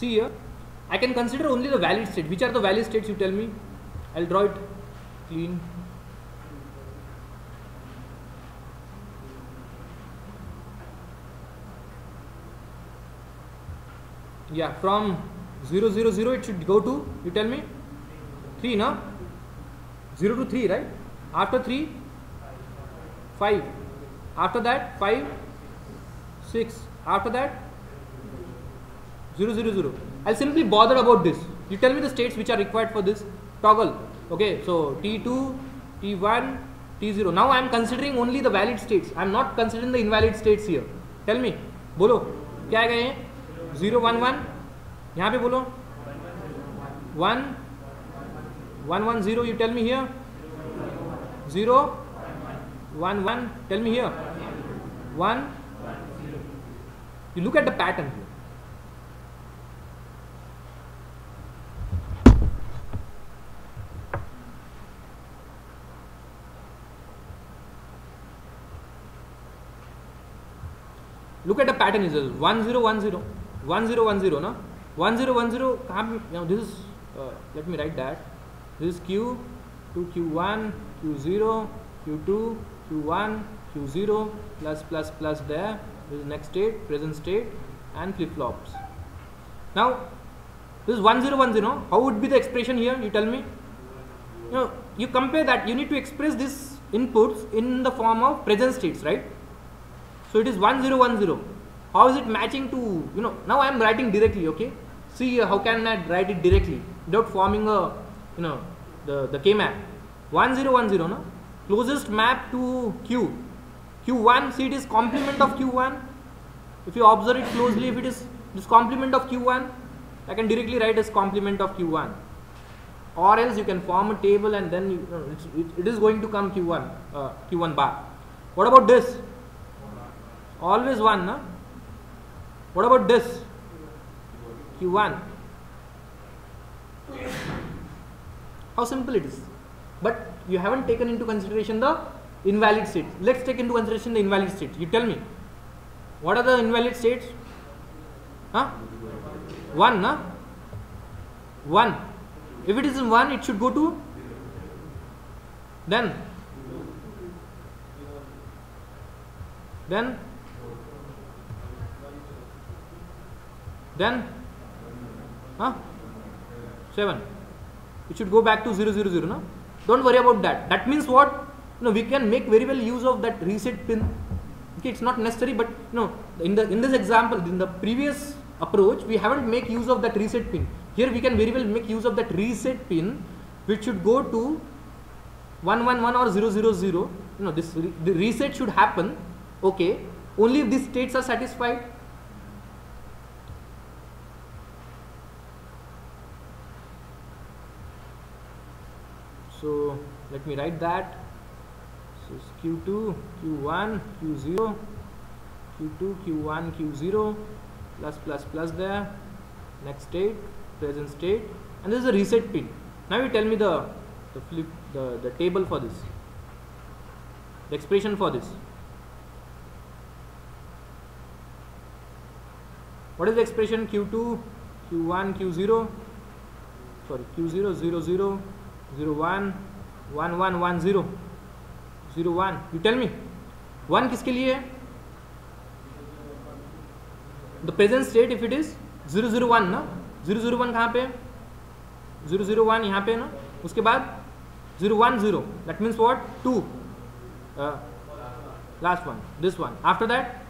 see here, I can consider only the valid state. Which are the valid states, you tell me? I'll draw it clean. Yeah, from 0, 0, 0 it should go to, you tell me? 3, no? 0 to 3, right? After 3, 5. After that, 5, 6. After that, 0, 0, 0. I'll simply bother about this. You tell me the states which are required for this toggle. Okay, so T2, T1, T0. Now I am considering only the valid states. I am not considering the invalid states here. Tell me. बोलो क्या गए हैं? 0, 1, 1. यहाँ पे बोलो 1, 1, 1, 0. You tell me here. 0, 1, 1. Tell me here. 1. You look at the pattern here. Look at the pattern is 1, 0, 1, 0. 1, 0, 1, 0. No? 1, 0, 1, 0. Now this is, let me write that. This is Q, to Q1, Q0, Q2, Q1, Q0, plus there. This is next state, present state, and flip-flops. Now, this is 1, 0, 1, 0. How would be the expression here? You tell me. You compare that. You need to express these inputs in the form of present states, right? So it is 1, 0, 1, 0. How is it matching to, now I am writing directly, okay? See how can I write it directly without forming a, the K map. 1, 0, 1, 0, no? Closest map to Q. Q1, see it is complement of Q1. If you observe it closely, if it is this complement of Q1, I can directly write as complement of Q1. Or else you can form a table and then it is going to come Q1, Q1 bar. What about this? Always 1, no? What about this? Q1. How simple it is. But you haven't taken into consideration the invalid states. Let's take into consideration the invalid states. You tell me. What are the invalid states? Huh? 1, no? 1. If it is in 1, it should go to then huh? 7. It should go back to 0, 0, 0, no? Don't worry about that. That means what? We can make very well use of that reset pin. Okay, it's not necessary, but in this example, in the previous approach, we haven't make use of that reset pin. Here we can very well make use of that reset pin, which should go to 1, 1, 1 or 0, 0, 0. The reset should happen. Okay, only if these states are satisfied. So let me write that. So it's Q2, Q1, Q0, Q2, Q1, Q0, plus there. Next state, present state, and this is a reset pin. Now you tell me the table for this, the expression for this. What is the expression? Q2, Q1, Q0, sorry, Q0, 0, 0, 0, 1, 1, 1, 1, 0, 0, 1. You tell me. 1 किसके लिए है? The present state, if it is 0, 0, 1, ना? 0, 0, 1 कहाँ पे? 0, 0, 1 यहाँ पे ना? उसके बाद 0, 1, 0. That means what? 2. Last one. This one. After that,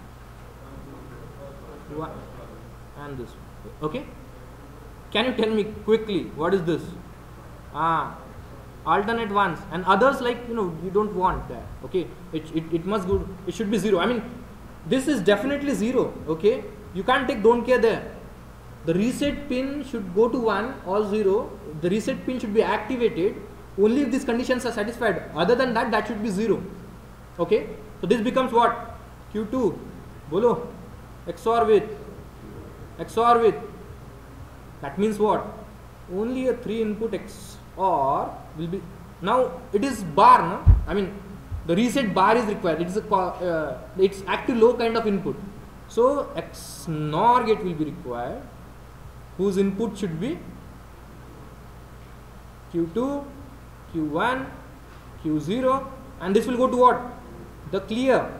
1 and this one. Okay? Can you tell me quickly what is this? Alternate ones and others, like you don't want that. Okay, it must go, it should be 0. I mean, this is definitely 0. Okay, you can't take don't care there. The reset pin should go to 1 or 0. The reset pin should be activated only if these conditions are satisfied. Other than that, that should be 0. Okay, so this becomes what? Q2 bolo XOR with, that means what? Only a 3 input XOR will be, now it is bar, no? I mean the reset bar is required. It is it's active low kind of input, so XNOR gate will be required. whose input should be Q2, Q1, Q0, and this will go to what? The clear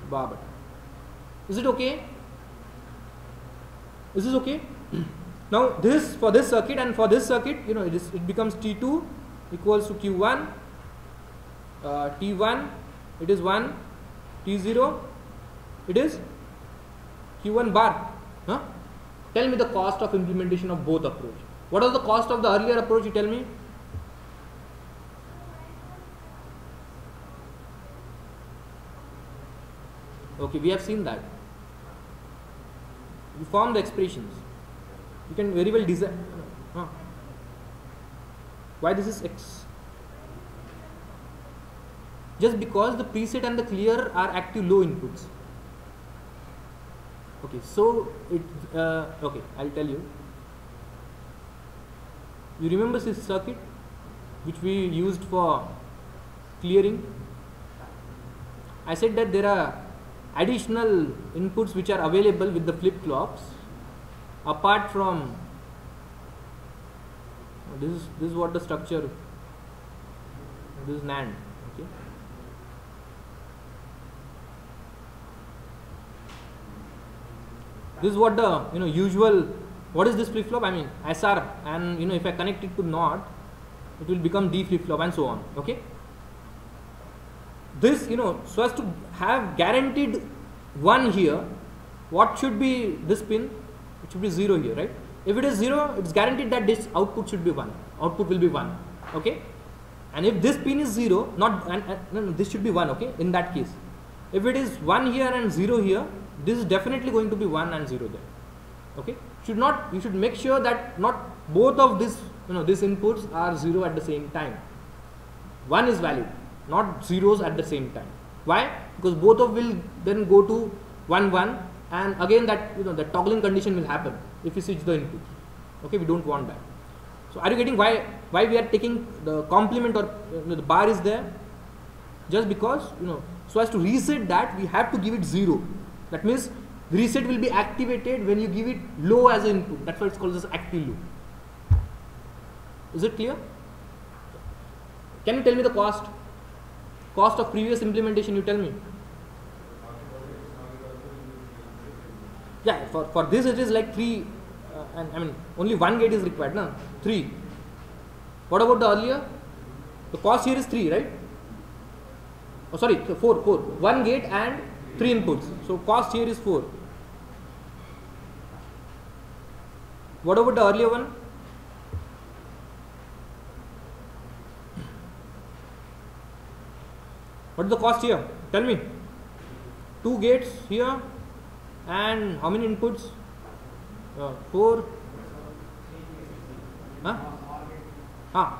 bar button. Is it okay? Is this okay? Now this, for this circuit and for this circuit, it becomes T2 equals to Q1, T1 it is 1, T0 it is Q1 bar. Huh? Tell me the cost of implementation of both approach. What was the cost of the earlier approach? You tell me. Okay, we have seen that. You form the expressions. You can very well design. Why this is X? Just because the preset and the clear are active low inputs. Okay, so okay, I'll tell you. You remember this circuit which we used for clearing? I said that there are additional inputs which are available with the flip-flops apart from this is what the structure, this is NAND. Okay, this is what the usual. What is this flip-flop? I mean SR, and if I connect it to NOT, it will become D flip-flop and so on. Okay, this so as to have guaranteed 1 here, what should be this pin? It should be 0 here, right? If it is 0, it's guaranteed that this output should be 1. Output will be 1. Okay, and if this pin is 0, no, this should be 1. Okay, in that case, if it is 1 here and 0 here, this is definitely going to be 1 and 0 there. Okay, you should make sure that not both of these these inputs are 0 at the same time. 1 is valid, not zeros at the same time. Why? Because both of will then go to 1 1, and again that the toggling condition will happen if you switch the input. Okay, we don't want that. So are you getting why we are taking the complement, or the bar is there? Just because so as to reset that, we have to give it 0. That means the reset will be activated when you give it low as an input. That's why it's called as active low. Is it clear? Can you tell me the cost of previous implementation? You tell me. Yeah, for this it is like 3, and I mean only 1 gate is required, no? 3. What about the earlier? The cost here is 3, right? Oh, sorry, so 4. 1 gate and 3 inputs. So cost here is 4. What about the earlier one? What is the cost here? Tell me. 2 gates here, and how many inputs? 4. Huh?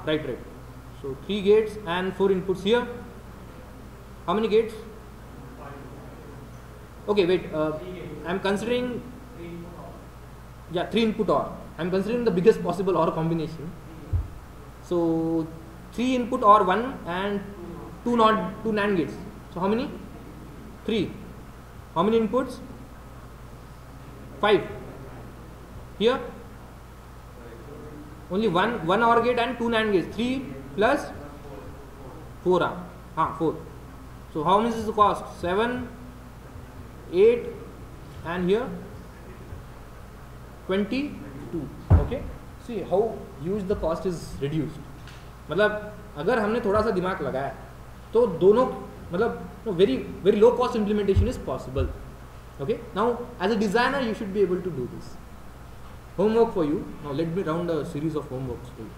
Right. So 3 gates and 4 inputs here. How many gates? Okay, wait. I'm considering. Yeah, 3 input OR. I'm considering the biggest possible OR combination. So 3 input OR 1 and 2 NAND gates. So how many? 3. How many inputs? 5. Here only one OR gate and 2 NAND gates. 3 plus 4. 4. So how much is the cost? 7, 8, and here 22. Okay, see how huge the cost is reduced. मतलब अगर हमने थोड़ा सा दिमाग लगाया तो दोनों मतलब very low cost implementation is possible. Okay, now as a designer you should be able to do this. Homework for you. Now let me round a series of homeworks for you.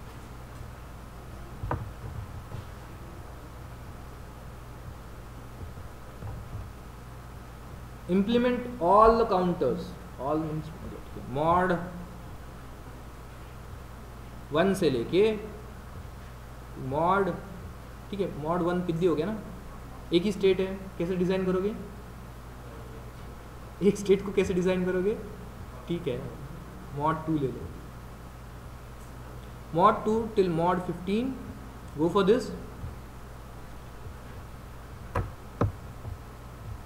Implement all the counters. All means mod 1 से लेके mod, ठीक है, mod 1 पिद्दी हो गया ना, एक ही state है, कैसे डिज़ाइन करोगे? एक स्टेट को कैसे डिज़ाइन करोगे? ठीक है, mod 2 ले लो, mod 2 till mod 15. Go for this.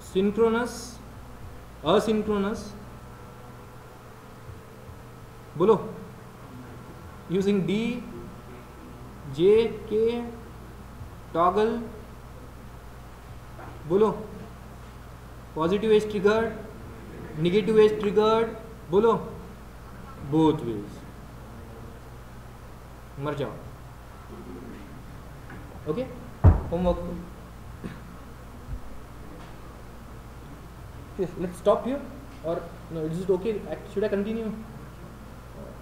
Synchronous, asynchronous, बोलो. Using D, J, K, toggle. बोलो. Positive edge triggered, negative edge triggered. बोलो. Both ways. मर जाओ. Okay? Homework. Yes, let's stop here. Or no, is it okay? Should I continue?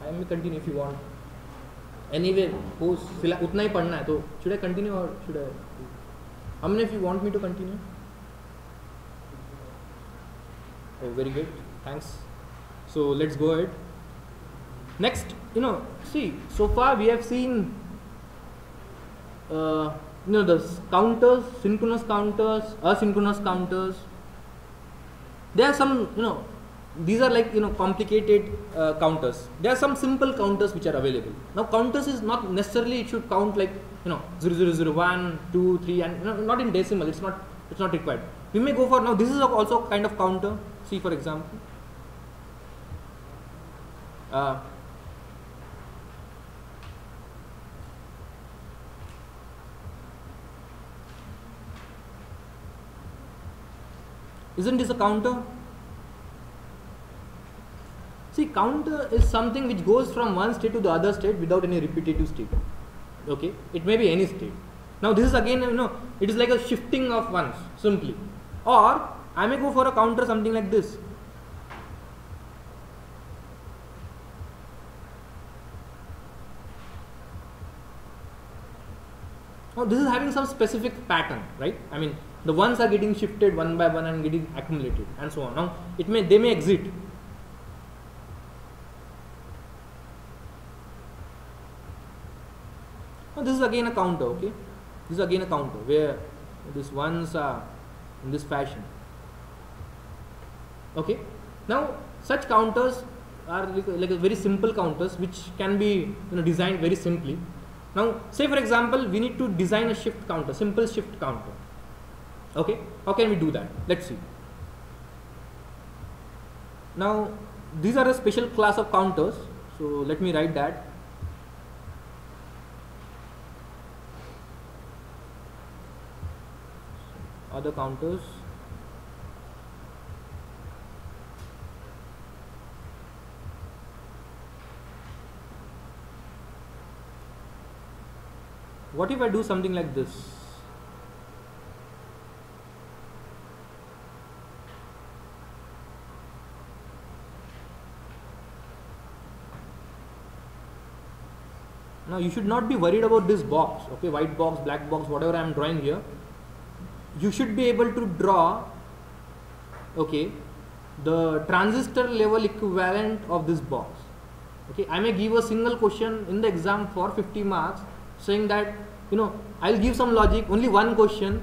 I may continue if you want. Anyway, उतना ही पढ़ना है तो should I continue or should I? Amne, if you want me to continue. Oh, very good. Thanks. So let's go ahead. Next, see, so far we have seen, the counters, synchronous counters, asynchronous counters. There are some, these are like, complicated counters. There are some simple counters which are available. Now, counters is not necessarily, it should count like, 0, 0, 0, 1, 2, 3, and not in decimal, it's not required. We may go for, now this is also kind of counter. See, for example, isn't this a counter? See, counter is something which goes from one state to the other state without any repetitive state. Okay, it may be any state. Now this is again, it is like a shifting of ones simply. Or I may go for a counter something like this. Now this is having some specific pattern, right? I mean, the ones are getting shifted one by one and getting accumulated and so on. Now they may exit. Now this is again a counter, okay? This is again a counter where these ones are in this fashion. Okay. Now such counters are like a very simple counters which can be designed very simply. Now say for example we need to design a shift counter, simple shift counter. Okay. How can we do that? Let's see. Now these are a special class of counters. So let me write that. Other counters. What if I do something like this? Now you should not be worried about this box, okay, white box, black box, whatever I am drawing here. You should be able to draw, okay, the transistor level equivalent of this box. Okay, I may give a single question in the exam for 50 marks saying that, I'll give some logic, only one question,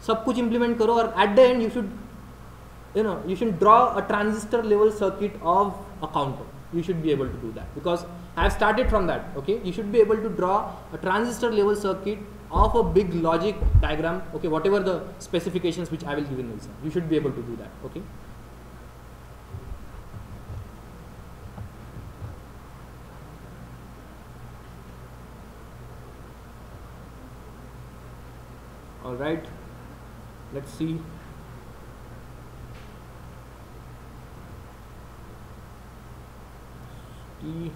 सब कुछ implement करो, और at the end you should draw a transistor level circuit of a counter. You should be able to do that because I have started from that. Okay, you should be able to draw a transistor level circuit of a big logic diagram. Okay, whatever the specifications which I will give in the exam, you should be able to do that. Okay. All right. Let's see. T.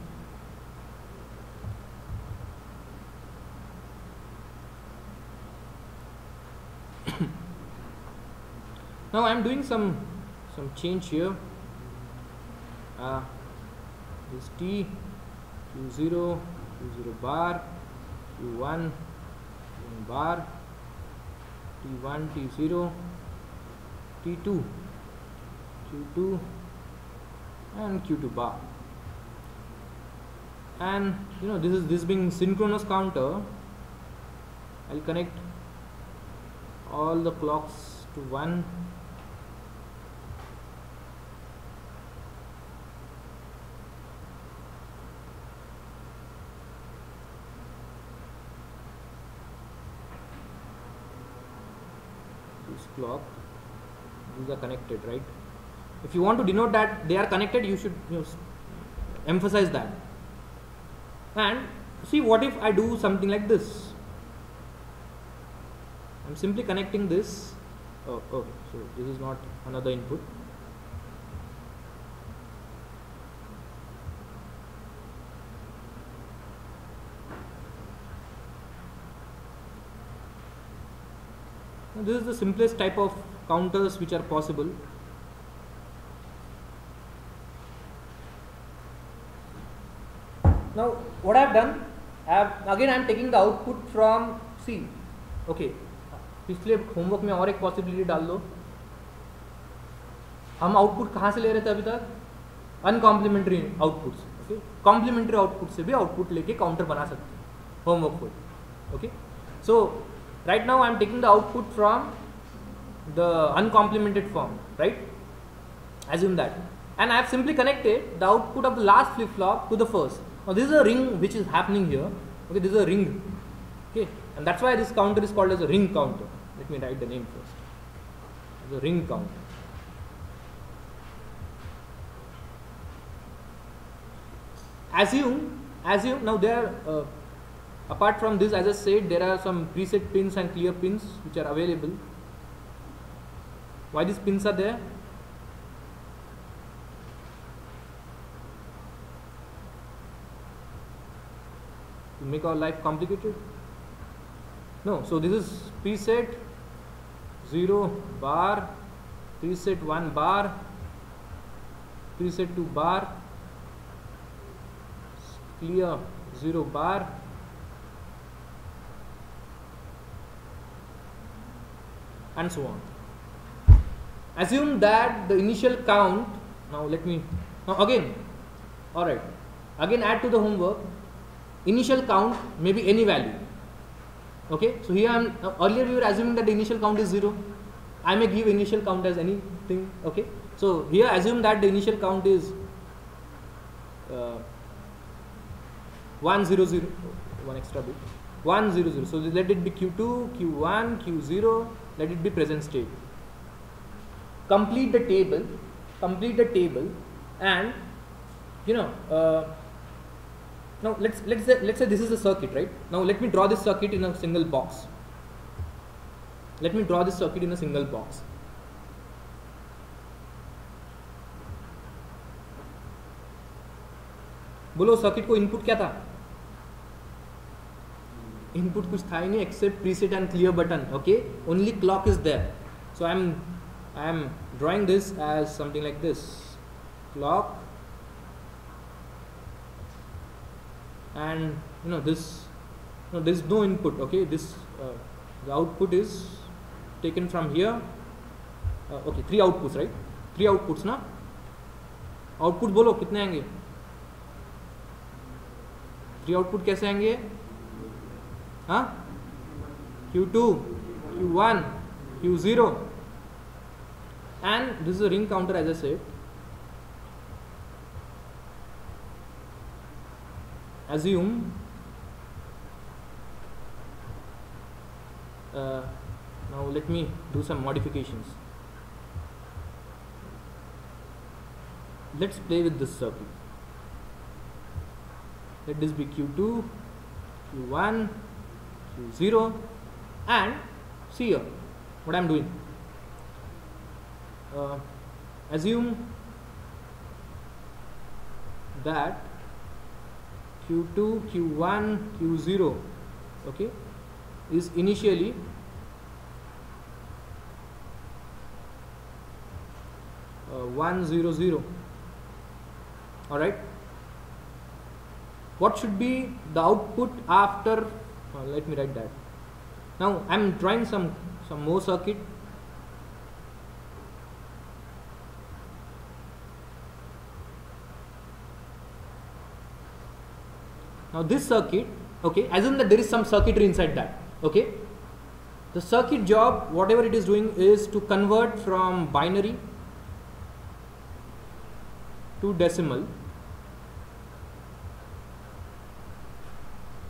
Now I am doing some change here. This T, Q0, Q0 bar, Q1, Q1 bar, T1, T0, T2, Q2 and Q2 bar. And this being synchronous counter, I'll connect all the clocks to 1. This clock, these are connected, right? If you want to denote that they are connected, you should emphasize that. And see, what if I do something like this? I'm simply connecting this. Oh, so this is not another input. Now, this is the simplest type of counters which are possible. Now, what I have done, again I am taking the output from C. Okay, पिछले homework में और एक possibility डाल दो. हम output कहाँ से ले रहे थे अभी तक? अनकॉम्प्लीमेंट्री आउटपुट्स. ओके, कॉम्प्लीमेंट्री आउटपुट से भी आउटपुट लेके काउंटर बना सकते हैं होमवर्क को. Okay, so right now I am taking the output from the uncomplemented form, right? Assume that, and I have simply connected the output of the last flip flop to the first. Now this is a ring which is happening here. Okay, this is a ring. Okay, and that's why this counter is called as a ring counter. Let me write the name first. The ring counter. Assume now there. Apart from this, as I said, there are some preset pins and clear pins which are available. Why these pins are there? To make our life complicated? No. So this is preset 0 bar, preset 1 bar, preset 2 bar, clear 0 bar, and so on. Assume that the initial count, now again, alright, again add to the homework, initial count may be any value. Okay, so here earlier we were assuming that the initial count is 0. I may give initial count as anything. Okay, so here assume that the initial count is 100, one extra bit, 100. So let it be Q2, Q1, Q0. Let it be present state. Complete the table, and now let's say this is the circuit, right? Now let me draw this circuit in a single box. बोलो circuit को input क्या था? Input कुछ था ही नहीं except preset and clear button. Okay, only clock is there. So I am drawing this as something like this: clock, and this. No, there is no input. Okay, this the output is taken from here. Okay, 3 outputs, right? 3 outputs ना? Output बोलो कितने आएंगे? 3 output कैसे आएंगे? हाँ, Q2, Q1, Q0, and this is a ring counter, as I said. Assume now let me do some modifications. Let's play with this circuit. Let this be Q2, Q1, Q0, and see here what I am doing. Assume that Q2, Q1, Q0, okay, is initially uh, 100. All right. What should be the output after? Let me write that. Now I am drawing some more circuit. Now this circuit, okay, assume that there is some circuitry inside that. Okay, the circuit job, whatever it is doing, is to convert from binary to decimal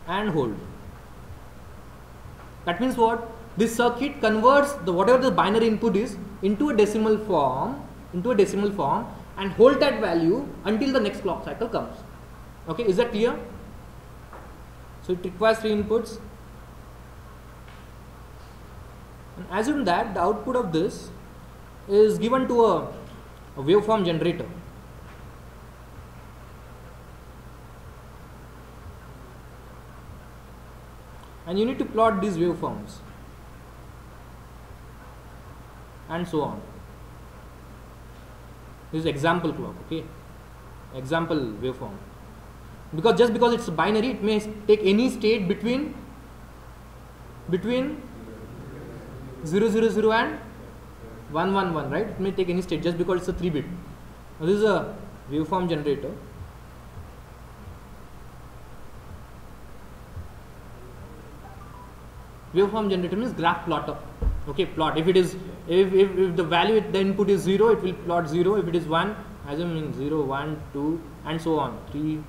and hold. That means what? This circuit converts whatever the binary input is into a decimal form, and hold that value until the next clock cycle comes. Okay, is that clear? So it requires 3 inputs. And assume that the output of this is given to a waveform generator. And you need to plot these waveforms and so on. This is example clock, okay? Example waveform. Because just because it's binary, it may take any state between 0, 0, 0 and 1, 1, 1, right? It may take any state just because it's a 3-bit. Now this is a waveform generator. Waveform generator means graph plotter. Okay, plot. If it is, if the value the input is 0, it will plot 0. If it is 1, assume 0, 1, 2, and so on, 3,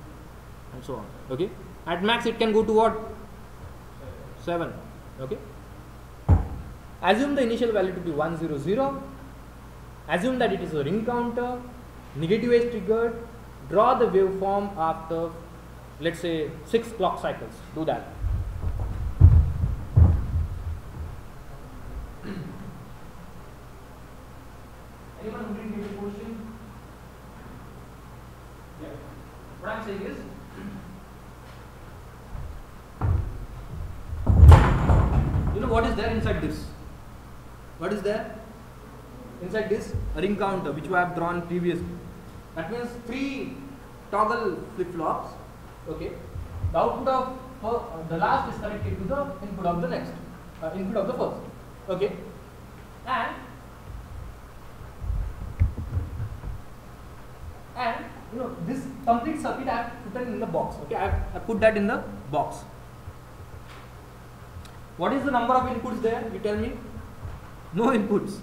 and so on. Okay. At max, it can go to what? 7. Okay. Assume the initial value to be 1, 0, 0. Assume that it is a ring counter. Negative edge triggered. Draw the waveform after, let's say, 6 clock cycles. Do that. Anyone who didn't get a question? Yeah. What I'm saying is, you know what is there inside this? What is there inside this? A ring counter which we have drawn previously. That means 3 toggle flip-flops. Okay. The output of the last is connected to the input of the next, input of the first. Okay. And you know this complete circuit I have put in the box. Okay, I have put that in the box. What is the number of inputs there? You tell me. No inputs.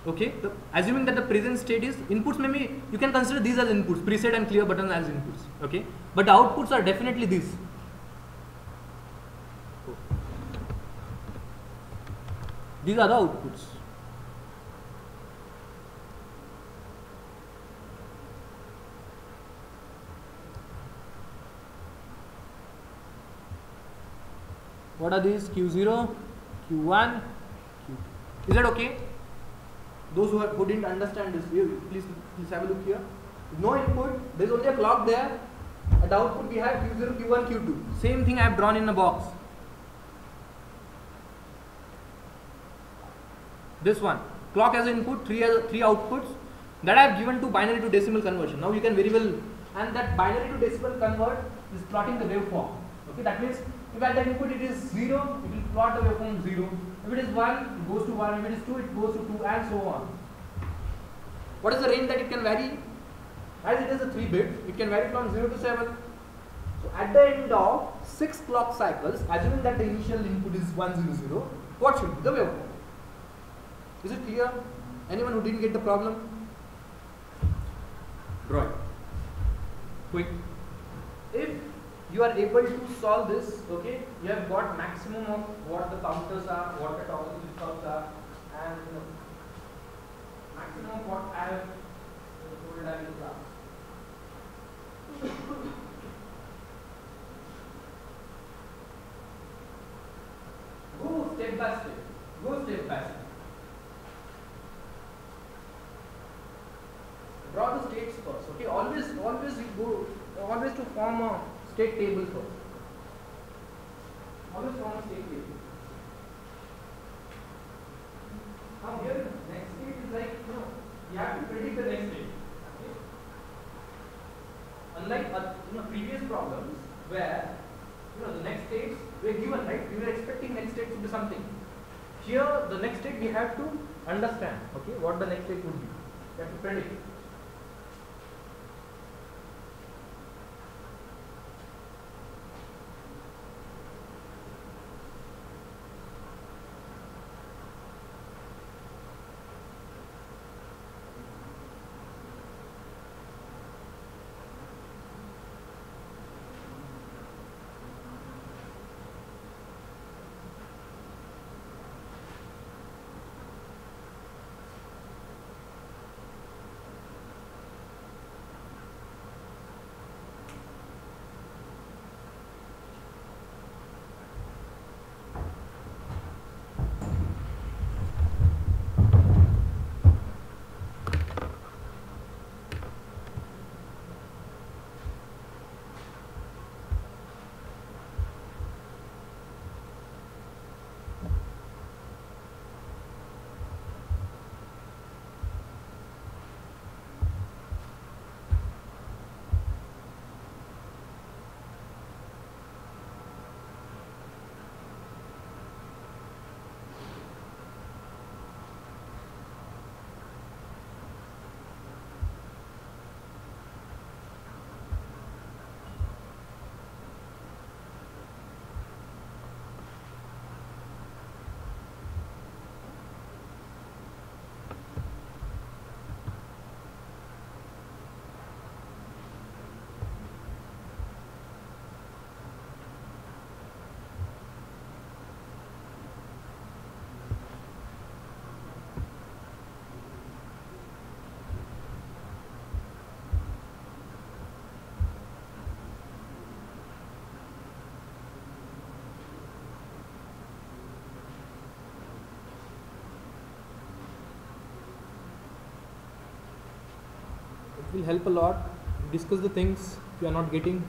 Okay, assuming that the present state is inputs, maybe you can consider these as inputs, preset and clear button as inputs. Okay, but the outputs are definitely these. These are the outputs. What are these? Q0, Q1, Q2. Is that okay? Those who didn't understand this, please have a look here. No input, there is only a clock there. At the output we have Q0, Q1, Q2. Same thing I have drawn in a box. This one, clock as input, three outputs that I have given to binary to decimal conversion. Now you can very well, and that binary to decimal convert is plotting the waveform. Okay, that means if at the input it is 0, it will plot the waveform 0. If it is 1, it goes to 1. If it is 2, it goes to 2, and so on. What is the range that it can vary? As it is a 3-bit, it can vary from 0 to 7. So at the end of 6 clock cycles, assuming that the initial input is 100, what should be the waveform? Is it clear? Anyone who didn't get the problem? Draw it. Quick. If you are able to solve this, okay, you have got maximum of what the counters are, what the toggle flip-flops are, and maximum of what I have told in class. Go step by step. Go step by step. Draw the states first. Okay, always to form a state table first. Always form a state table. Now here the next state is like, you have to predict the next state. Okay? Unlike previous problems where the next states were given, right? We were expecting next state to be something. Here the next state we have to understand, okay, what the next state would be. We have to predict. will help a lot. Discuss the things you are not getting.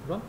Run.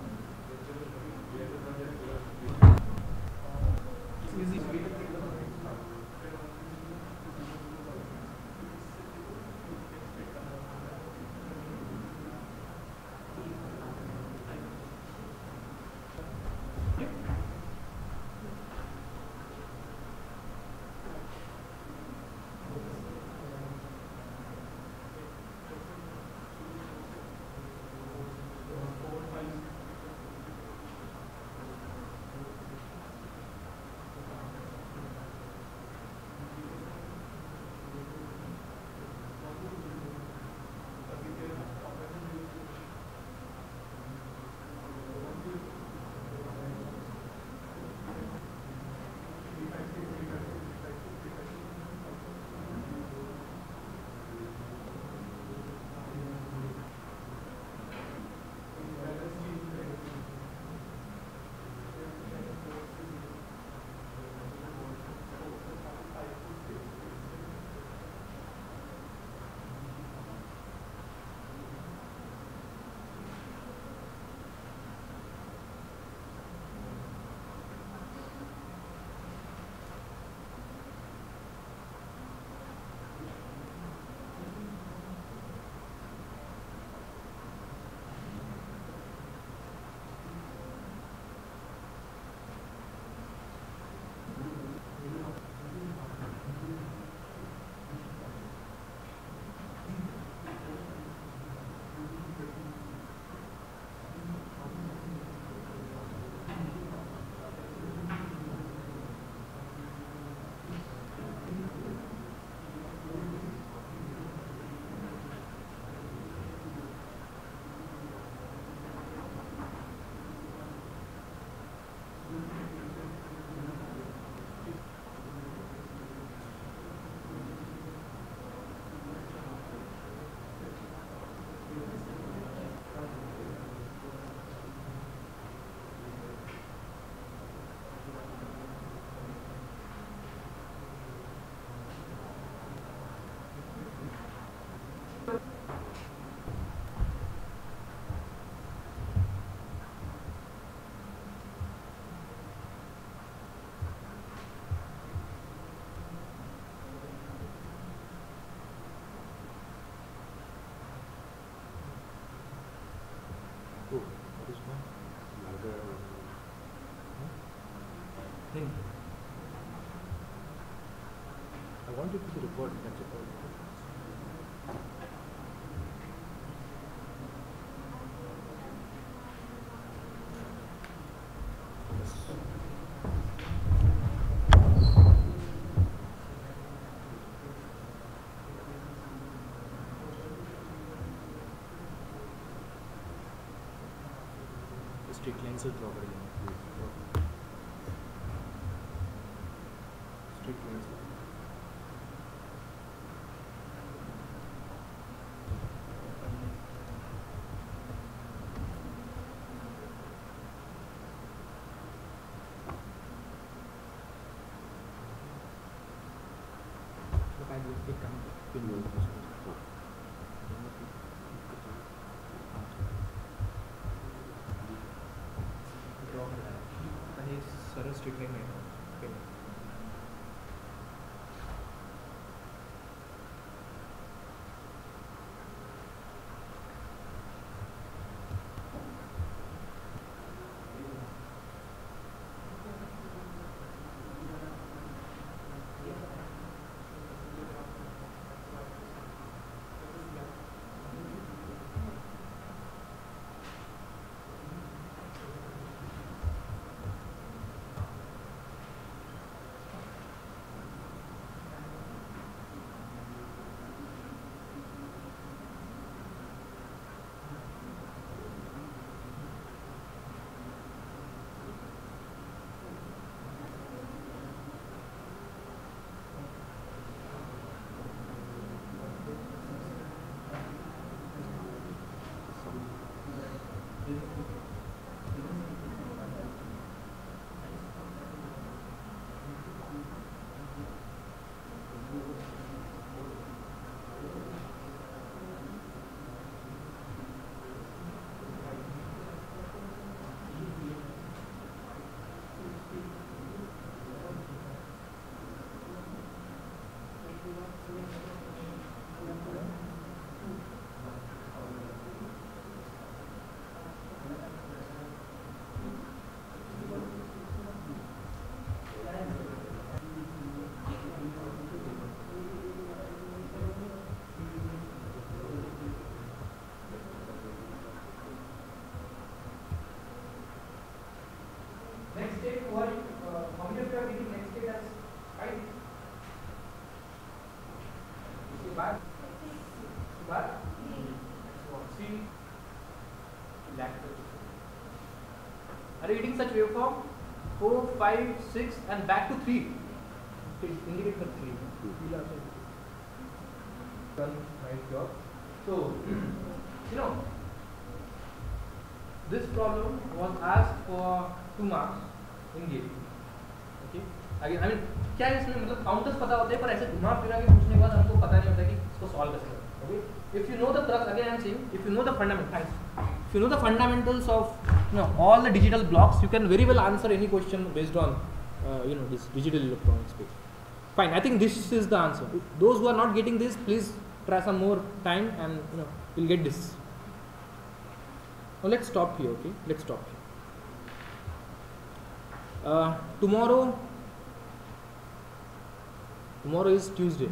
Oh, what is one? Thing. I want it to be recorded, that's it. Straight lines will properly. Straight lines. एक काम draw करना है आणि सरळ street line नाही next state who are how many of you are getting next state as right? Bar C lactose. Are you getting such waveform? 4, 5, 6 and back to 3. Indicate for 3. Done, nice job. So you know this problem was asked for 2 marks in GATE. Okay. Again, I mean क्या है इसमें मतलब counters पता होते हैं पर ऐसे घुमा फिरा के पूछने के बाद हमको पता नहीं होता कि इसको सॉल्व कैसे करें. Okay. If you know the crux, again I am saying, if you know the fundamentals, if you know the fundamentals of all the digital blocks, you can very well answer any question based on this digital electronics space. Fine, I think this is the answer. If those who are not getting this, please try some more time and you'll get this. Now let's stop here. Okay, let's stop here. Tomorrow is Tuesday.